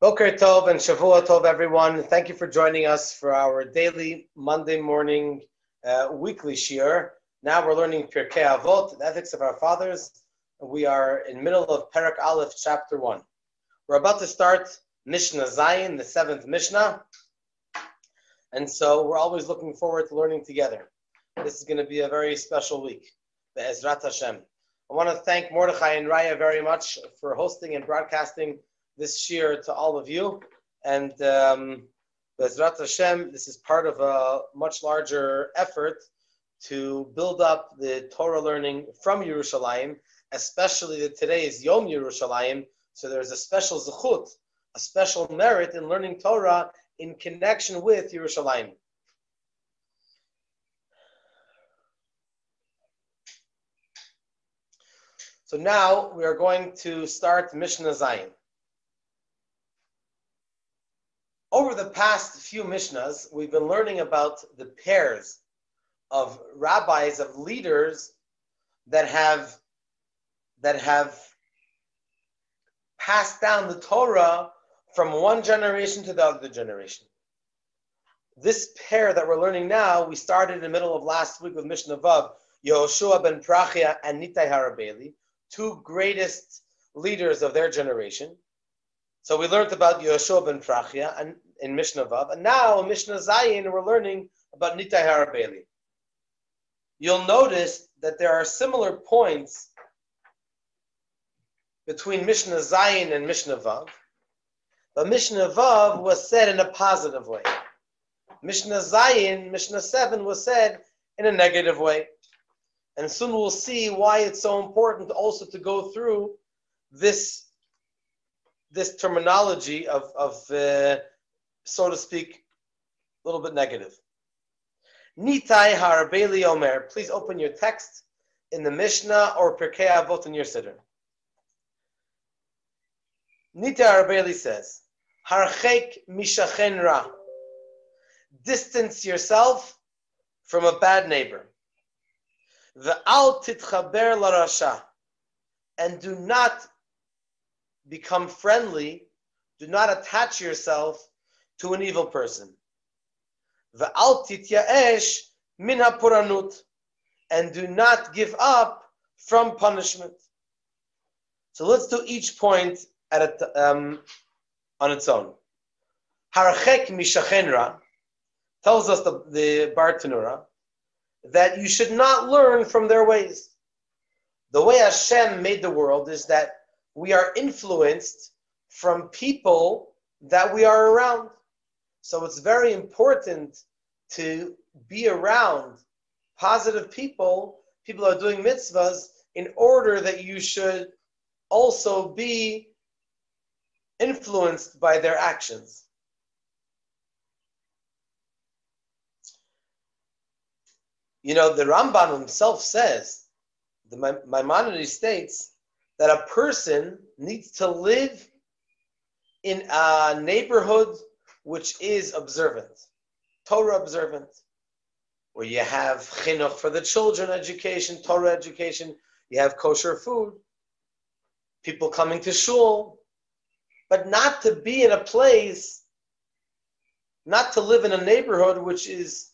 Boker Tov and Shavua Tov, everyone. Thank you for joining us for our daily Monday morning weekly shiur. Now we're learning Pirkei Avot, the ethics of our fathers. We are in middle of Perek Aleph, chapter 1. We're about to start Mishna Zayin, the 7th Mishnah. And so we're always looking forward to learning together. This is going to be a very special week, Be'ezrat Hashem. I want to thank Mordechai and Raya very much for hosting and broadcasting this shiur to all of you, and Be'ezrat Hashem, this is part of a much larger effort to build up the Torah learning from Yerushalayim, especially that today is Yom Yerushalayim, so there's a special zechut, a special merit in learning Torah in connection with Yerushalayim. So now we are going to start Mishna Zayin. Over the past few Mishnahs, we've been learning about the pairs of rabbis, of leaders that have passed down the Torah from one generation to the other generation. This pair that we're learning now, we started in the middle of last week with Mishnah Vav, Yehoshua ben Prachia and Nitai Harabeli, two greatest leaders of their generation. So we learned about Yehoshua ben Prachia and in Mishnah Vav, and now in Mishnah Zayin we're learning about Nitai Harabeli. You'll notice that there are similar points between Mishnah Zayin and Mishnah Vav, but Mishnah Vav was said in a positive way. Mishnah Zayin, Mishnah 7 was said in a negative way. And soon we'll see why it's so important also to go through this terminology of so to speak, a little bit negative. Nitai Harabeli Omer. Please open your text in the Mishnah or Pirkei Avot in your siddur. Nitai Harabeli says, Harchek mishachen ra. Distance yourself from a bad neighbor. Ve'al titchaber larasha. And do not become friendly, do not attach yourself to an evil person. Ve'al tityaesh min hapuranut. And do not give up from punishment. So let's do each point on its own. Harchek mishachen ra tells us the Bar Tanura that you should not learn from their ways. The way Hashem made the world is that we are influenced from people that we are around. So it's very important to be around positive people who are doing mitzvahs, in order that you should also be influenced by their actions. You know, the Rambam himself says, the Maimonides states, that a person needs to live in a neighborhood which is observant, Torah observant, where you have chinuch for the children, education, Torah education, you have kosher food, people coming to shul, but not to be in a place, not to live in a neighborhood which is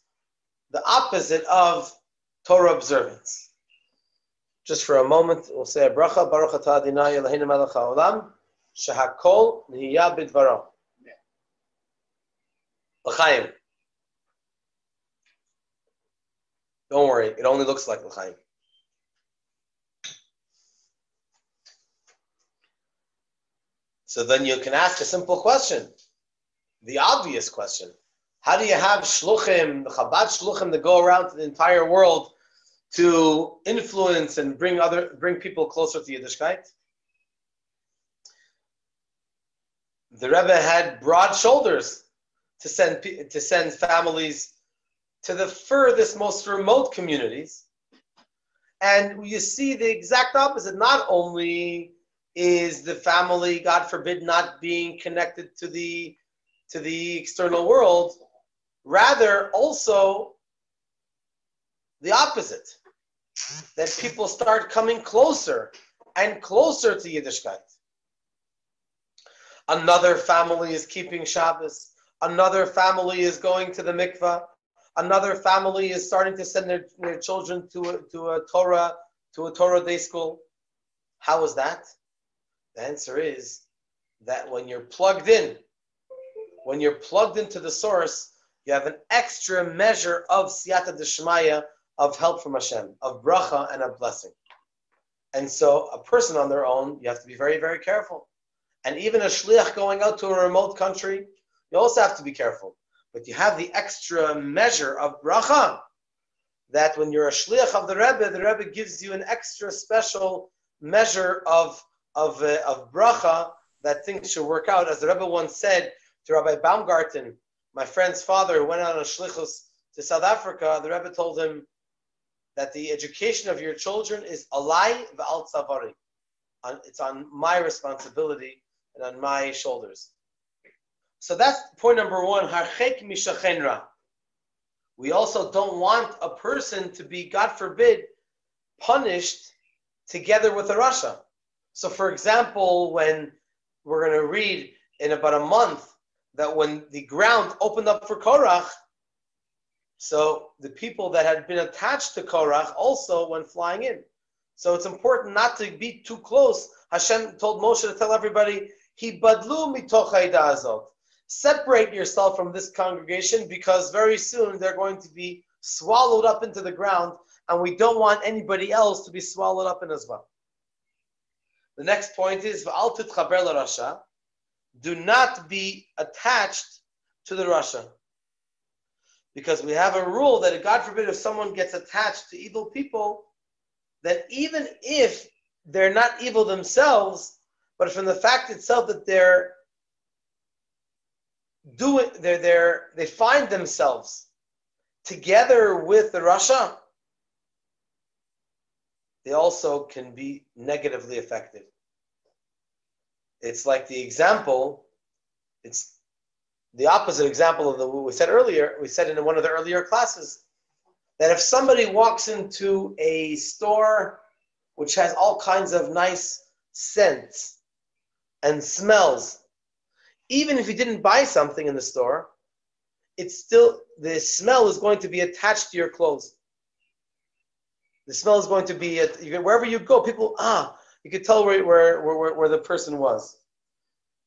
the opposite of Torah observance. Just for a moment, we'll say a bracha, Baruch atah Adonai Eloheinu melech haolam, shehakol nihiya bidvaro. L'chaim. Don't worry, it only looks like l'chaim. So then you can ask a simple question, the obvious question. How do you have shluchim, the Chabad shluchim, that go around to the entire world to influence and bring people closer to Yiddishkeit? The Rebbe had broad shoulders to send families to the furthest, most remote communities, and you see the exact opposite. Not only is the family, God forbid, not being connected to the external world, rather also the opposite, that people start coming closer and closer to Yiddishkeit. Another family is keeping Shabbos. Another family is going to the mikvah. Another family is starting to send their children to a Torah day school. How is that? The answer is that when you're plugged into the source, you have an extra measure of siyata d'shmaya, of help from Hashem, of bracha and of blessing. And so a person on their own, you have to be very, very careful. And even a shliach going out to a remote country, you also have to be careful. But you have the extra measure of bracha, that when you're a shliach of the Rebbe gives you an extra special measure of bracha, that things should work out. As the Rebbe once said to Rabbi Baumgarten, my friend's father, who went on a shlichus to South Africa, the Rebbe told him that the education of your children is alai v'al tzavari. It's on my responsibility and on my shoulders. So that's point number one, harchek mishachen ra. We also don't want a person to be, God forbid, punished together with a rasha. So for example, when we're going to read in about a month that when the ground opened up for Korach, so the people that had been attached to Korach also went flying in. So it's important not to be too close. Hashem told Moshe to tell everybody, Hibadlu mitoch ha'ida azot. Separate yourself from this congregation because very soon they're going to be swallowed up into the ground, and we don't want anybody else to be swallowed up in as well. The next point is, V'al titchaber l'rasha. Do not be attached to the rasha. Because we have a rule that, God forbid, if someone gets attached to evil people, that even if they're not evil themselves, but from the fact itself that they find themselves together with the rasha, they also can be negatively affected. It's like the example, it's the opposite example of what we said earlier. We said in one of the earlier classes that if somebody walks into a store which has all kinds of nice scents and smells, even if you didn't buy something in the store, it's still, the smell is going to be attached to your clothes. The smell is going to be, wherever you go, people, you can tell where the person was.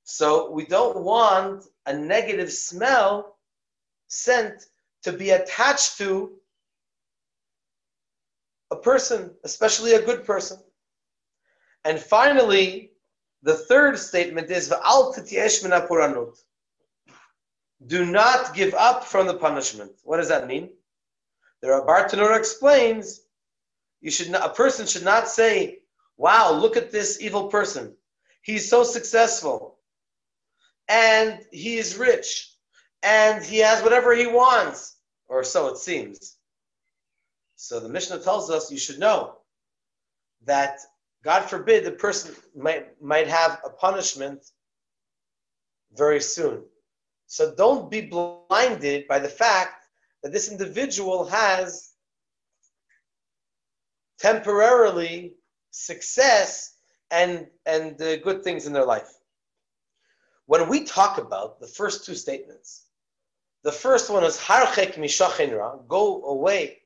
So we don't want a negative smell, scent, to be attached to a person, especially a good person. And finally, the third statement is, V'al tityesh min hapuranut. Do not give up from the punishment. What does that mean? The Rabbi Tanura explains, a person should not say, wow, look at this evil person. He's so successful. And he is rich. And he has whatever he wants. Or so it seems. So the Mishnah tells us you should know that, God forbid, the person might have a punishment very soon. So don't be blinded by the fact that this individual has temporarily success and good things in their life. When we talk about the first two statements, the first one is harchek mishachen ra, go away,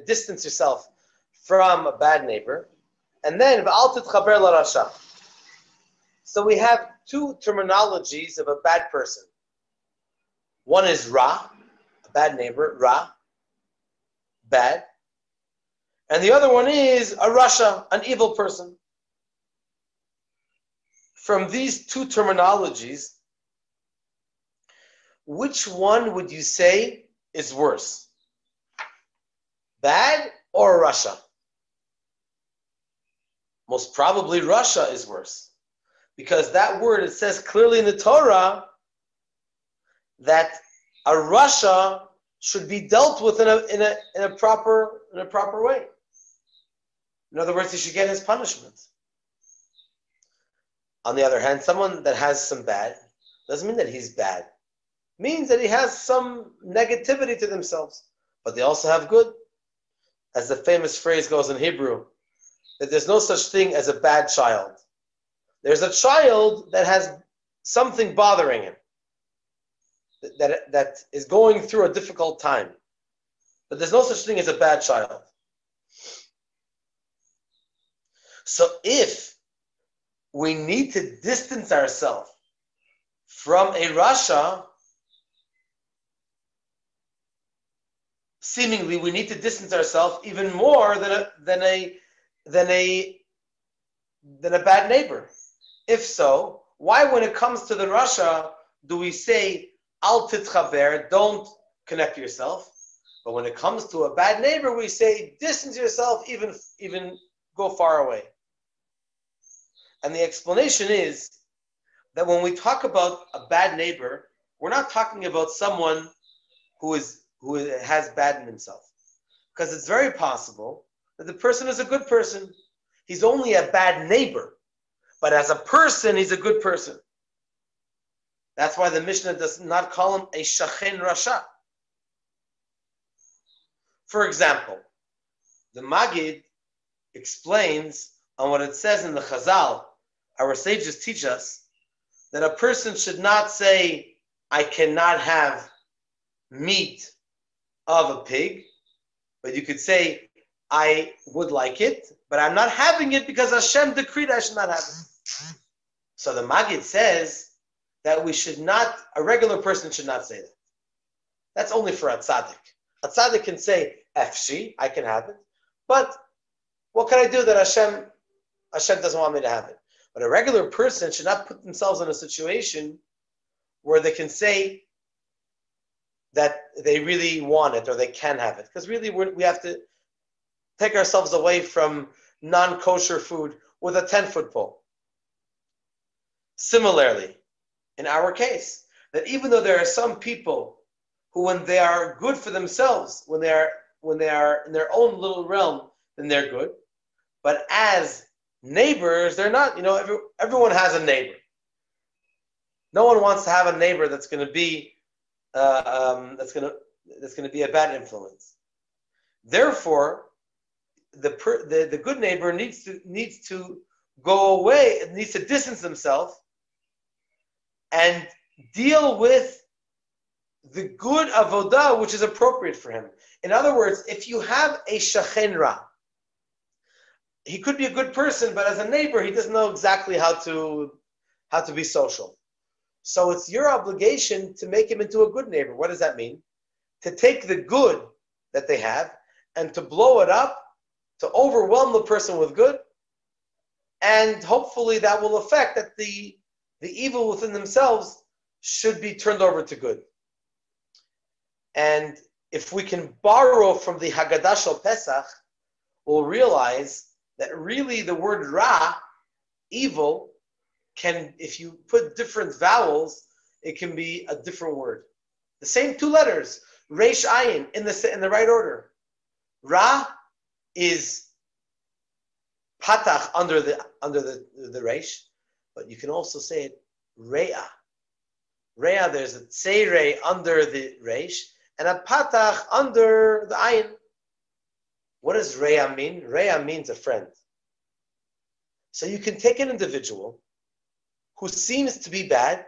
distance yourself from a bad neighbor, and then v'al titchaber l'rasha. So we have two terminologies of a bad person. One is ra, a bad neighbor, ra, bad. And the other one is a rasha, an evil person. From these two terminologies, which one would you say is worse? Bad or rasha? Most probably rasha is worse. Because that word, it says clearly in the Torah that a rasha should be dealt with in a proper way. In other words, he should get his punishment. On the other hand, someone that has some bad doesn't mean that he's bad. It means that he has some negativity to themselves, but they also have good. As the famous phrase goes in Hebrew, that there's no such thing as a bad child. There's a child that has something bothering him, that is going through a difficult time. But there's no such thing as a bad child. So if we need to distance ourselves from a Rasha, seemingly we need to distance ourselves even more than a bad neighbor. If so, why, when it comes to the Rasha, do we say al titchaber, don't connect yourself? But when it comes to a bad neighbor, we say distance yourself, even go far away. And the explanation is that when we talk about a bad neighbor, we're not talking about someone who has bad in himself. Because it's very possible that the person is a good person. He's only a bad neighbor. But as a person, he's a good person. That's why the Mishnah does not call him a shachen rasha. For example, the Magid explains on what it says in the Chazal. Our sages teach us that a person should not say, I cannot have meat of a pig, but you could say, I would like it, but I'm not having it because Hashem decreed I should not have it. So the Magid says that a regular person should not say that. That's only for a tzaddik. A tzaddik can say, Efshi, I can have it, but what can I do that Hashem doesn't want me to have it? But a regular person should not put themselves in a situation where they can say that they really want it or they can have it. Because really we have to take ourselves away from non-kosher food with a 10-foot pole. Similarly, in our case, that even though there are some people who, when they are good for themselves, when they are in their own little realm, then they're good. But as neighbors, they're not. Everyone has a neighbor. No one wants to have a neighbor that's going to be that's going to be a bad influence. Therefore, the good neighbor needs to go away, needs to distance himself, and deal with the good avodah which is appropriate for him. In other words, if you have a shachen ra, he could be a good person, but as a neighbor, he doesn't know exactly how to be social. So it's your obligation to make him into a good neighbor. What does that mean? To take the good that they have and to blow it up, to overwhelm the person with good, and hopefully that will affect that the evil within themselves should be turned over to good. And if we can borrow from the Haggadah Shel Pesach, we'll realize that really the word ra, evil, can, if you put different vowels, it can be a different word. The same two letters, resh ayin, in the right order. Ra is patach under the resh, but you can also say it rea. Rea, there's a tseirei under the resh and a patach under the ayin. What does rea mean? Rea means a friend. So you can take an individual who seems to be bad,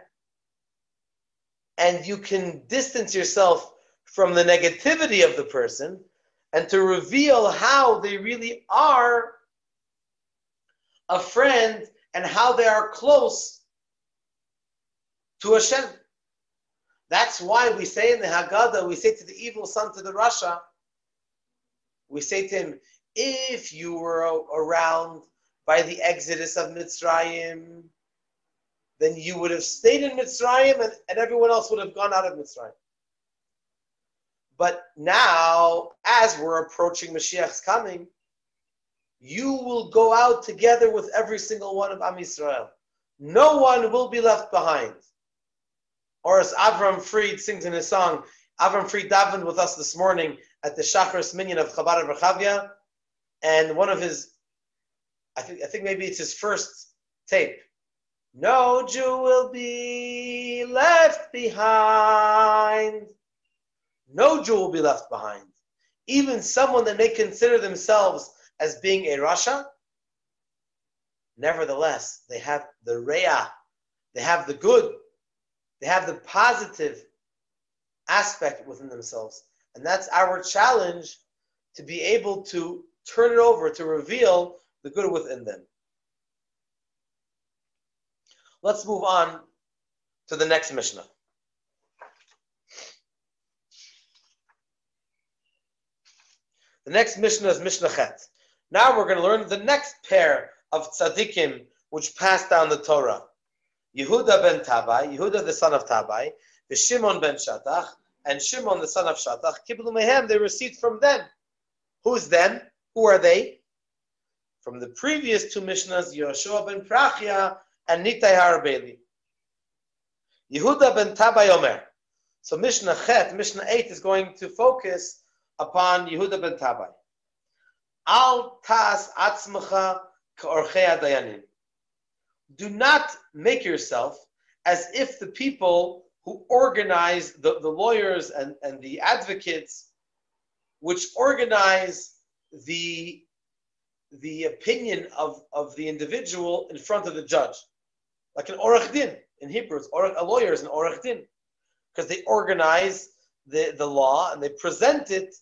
and you can distance yourself from the negativity of the person and to reveal how they really are a friend and how they are close to Hashem. That's why we say in the Haggadah, we say to the evil son, to the Rasha, we say to him, if you were around by the exodus of Mitzrayim, then you would have stayed in Mitzrayim and everyone else would have gone out of Mitzrayim. But now, as we're approaching Mashiach's coming, you will go out together with every single one of Am Yisrael. No one will be left behind. Or as Avram Fried sings in his song, Avram Fried davened with us this morning at the Shacharis Minyan of Chabad of Rechavia, and one of his, I think maybe it's his first tape. No Jew will be left behind. No Jew will be left behind. Even someone that may consider themselves as being a Rasha, nevertheless, they have the Re'ah, They have the good. They have the positive aspect within themselves. And that's our challenge, to be able to turn it over, to reveal the good within them. Let's move on to the next Mishnah. The next Mishnah is Mishnah Chet. Now we're going to learn the next pair of tzaddikim which passed down the Torah. Yehuda ben Tabai, Yehuda the son of Tabai, the Shimon ben Shatach, and Shimon the son of Shatach, Kiblu Mehem, they received from them. Who's them? Who are they? From the previous two Mishnahs, Yoshua ben Prachia and Nitai Harabeli. Yehuda ben Tabai Omer. So Mishnah Chet, Mishnah 8 is going to focus upon Yehuda ben Tabai. Al tas atzmacha ka'orchei hadayanim. Do not make yourself as if the people who organize the lawyers and the advocates, which organize the opinion of the individual in front of the judge. Like an orach din in Hebrew, a lawyer is an orach din, because they organize the law and they present it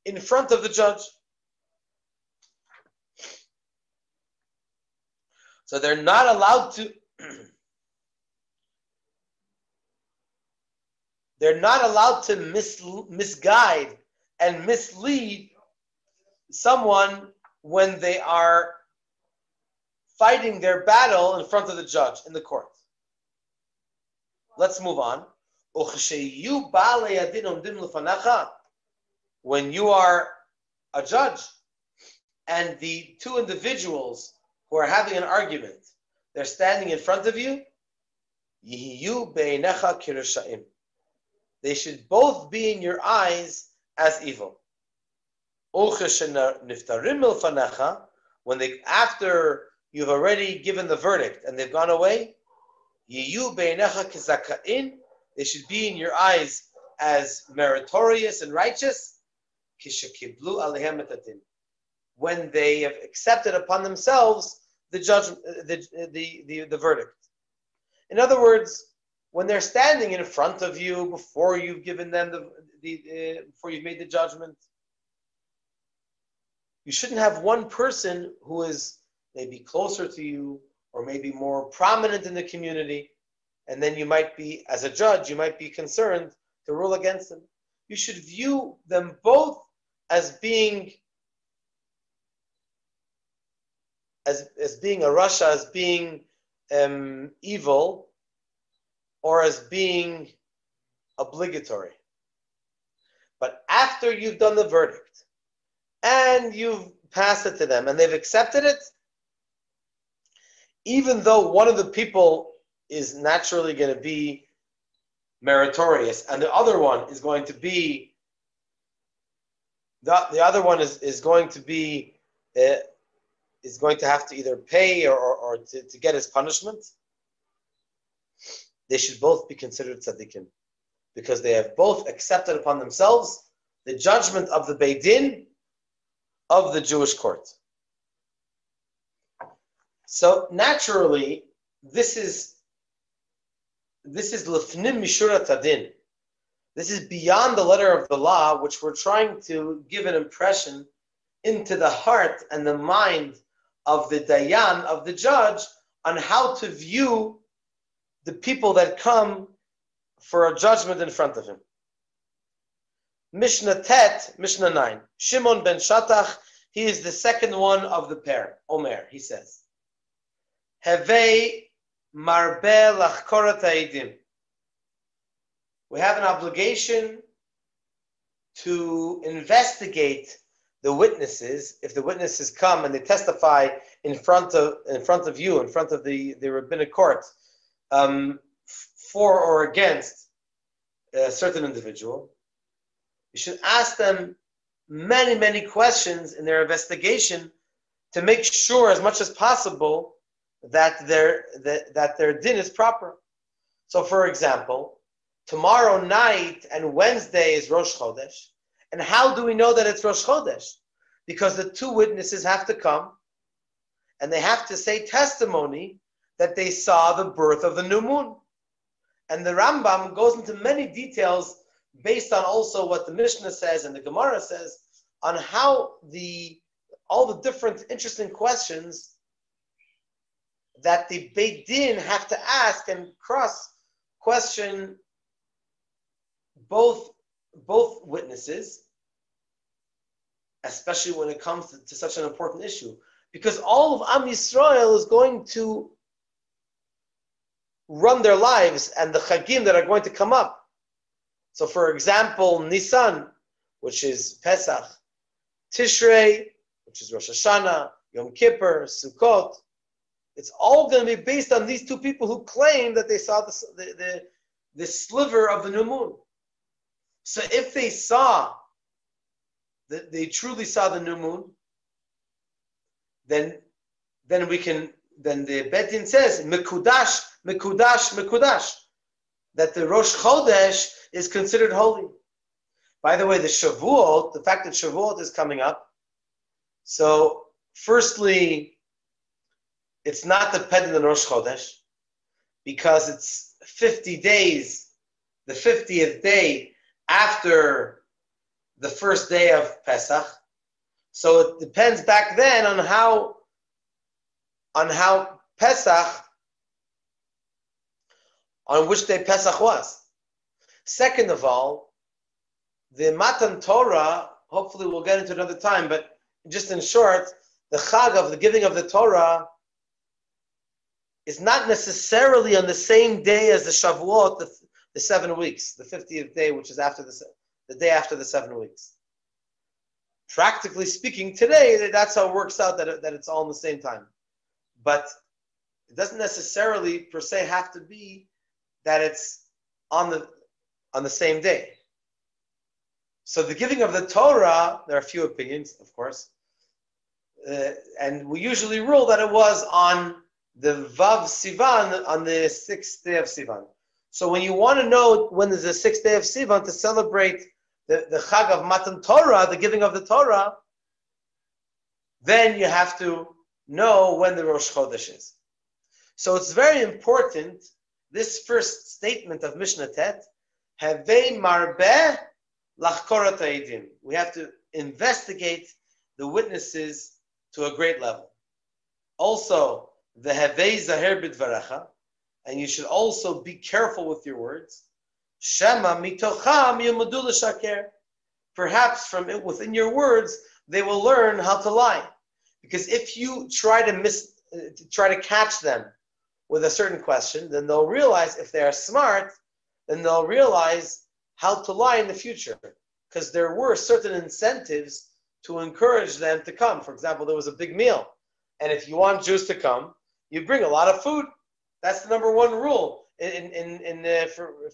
in front of the judge. So they're not allowed to misguide and mislead someone when they are fighting their battle in front of the judge in the court. Let's move on. When you are a judge and the two individuals who are having an argument, they're standing in front of you, they should both be in your eyes as evil. When after you've already given the verdict and they've gone away, they should be in your eyes as meritorious and righteous, when they have accepted upon themselves the judgment, the verdict. In other words, when they're standing in front of you before you've given them before you've made the judgment, you shouldn't have one person who is maybe closer to you or maybe more prominent in the community, and then you might be, as a judge, you might be concerned to rule against them. You should view them both as being as being a rasha, as being evil, or as being obligatory. But after you've done the verdict and you've passed it to them and they've accepted it, even though one of the people is naturally going to be meritorious and the other one is going to be is going to have to either pay or to get his punishment, they should both be considered tzaddikim, because they have both accepted upon themselves the judgment of the Beit Din of the Jewish court. So naturally, this is lefnim mishurat hadin. This is beyond the letter of the law, which we're trying to give an impression into the heart and the mind of the dayan, of the judge, on how to view the people that come for a judgment in front of him. Mishnah Tet, Mishnah 9. Shimon ben Shatach, he is the second one of the pair. Omer, he says, Hevei marbe lachkorat ha'edim. We have an obligation to investigate the witnesses. If the witnesses come and they testify in front of you, in front of the rabbinic court, for or against a certain individual, you should ask them many, many questions in their investigation to make sure as much as possible that their din is proper. So, for example, tomorrow night and Wednesday is Rosh Chodesh. And how do we know that it's Rosh Chodesh? Because the two witnesses have to come and they have to say testimony that they saw the birth of the new moon. And the Rambam goes into many details based on also what the Mishna says and the Gemara says on how all the different interesting questions that the Beit Din have to ask and cross-question both witnesses, especially when it comes to such an important issue. Because all of Am Yisroel is going to run their lives and the Chagim that are going to come up. So for example, Nisan, which is Pesach, Tishrei, which is Rosh Hashanah, Yom Kippur, Sukkot, it's all going to be based on these two people who claim that they saw the sliver of the new moon. So if they saw, that they truly saw the new moon, then the Beit Din says, Mekudash, Mekudash, Mekudash, that the Rosh Chodesh is considered holy. By the way, the Shavuot, the fact that Shavuot is coming up, so firstly, it's not dependent on Rosh Chodesh, because it's 50 days, the 50th day after the first day of Pesach. So it depends back then on how Pesach, on which day Pesach was. Second of all, the Matan Torah, hopefully we'll get into another time, but just in short, the Chag of the giving of the Torah is not necessarily on the same day as the Shavuot, the 7 weeks, the 50th day, which is after the day after the 7 weeks. Practically speaking, today, that's how it works out, that it's all in the same time. But it doesn't necessarily, per se, have to be that it's on the same day. So the giving of the Torah, there are a few opinions, of course, and we usually rule that it was on the Vav Sivan, on the 6th day of Sivan. So when you want to know when is the 6th day of Sivan to celebrate the Chag of Matan Torah, the giving of the Torah, then you have to know when the Rosh Chodesh is. So it's very important, this first statement of Mishnah Tet, Havei Marbeh Lachkorat Ha'edim. We have to investigate the witnesses to a great level. Also, the Havei Zaher B'dvarecha, and you should also be careful with your words. Shema mitocham yomadu l'shaker. Perhaps within your words, they will learn how to lie. Because if you try to catch them with a certain question, then they'll realize, if they are smart, then they'll realize how to lie in the future. Because there were certain incentives to encourage them to come. For example, there was a big meal. And if you want Jews to come, you bring a lot of food. That's the number one rule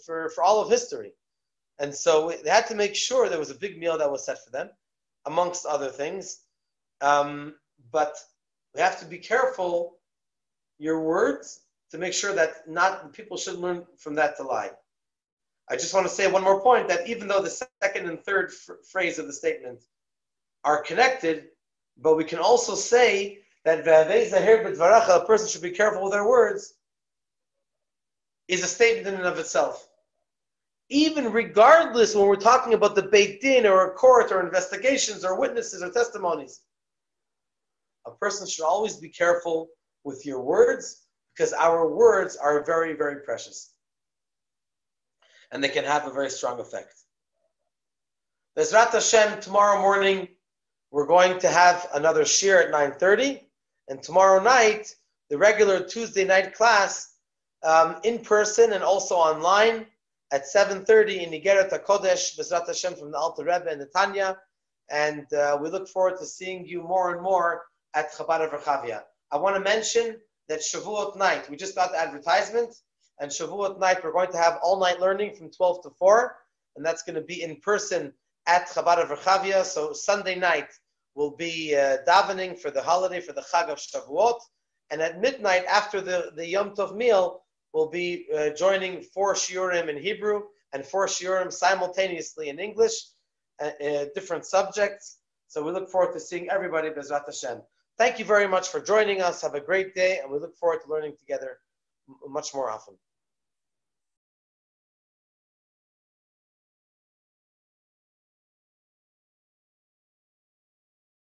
for all of history. And so they had to make sure there was a big meal that was set for them, amongst other things. But we have to be careful your words to make sure that people should learn from that to lie. I just want to say one more point, that even though the second and third phrase of the statement are connected, but we can also say that a person should be careful with their words, is a statement in and of itself. Even regardless when we're talking about the Beit Din or a court or investigations or witnesses or testimonies, a person should always be careful with your words, because our words are very, very precious. And they can have a very strong effect. Bezrat Hashem, tomorrow morning, we're going to have another shir at 9:30. And tomorrow night, the regular Tuesday night class, in person and also online at 7:30 in Nigeret HaKodesh, Bezrat Hashem, from the Alter Rebbe and the Tanya. And we look forward to seeing you more and more at Chabad of Rechavia. I want to mention that Shavuot night, we just got the advertisement, and Shavuot night, we're going to have all-night learning from 12 to 4, and that's going to be in person at Chabad of Rechavia. So Sunday night will be davening for the holiday, for the Chag of Shavuot, and at midnight, after the Yom Tov meal, we'll be joining 4 shiurim in Hebrew and 4 shiurim simultaneously in English, different subjects. So we look forward to seeing everybody, Bezrat Hashem. Thank you very much for joining us. Have a great day, and we look forward to learning together much more often.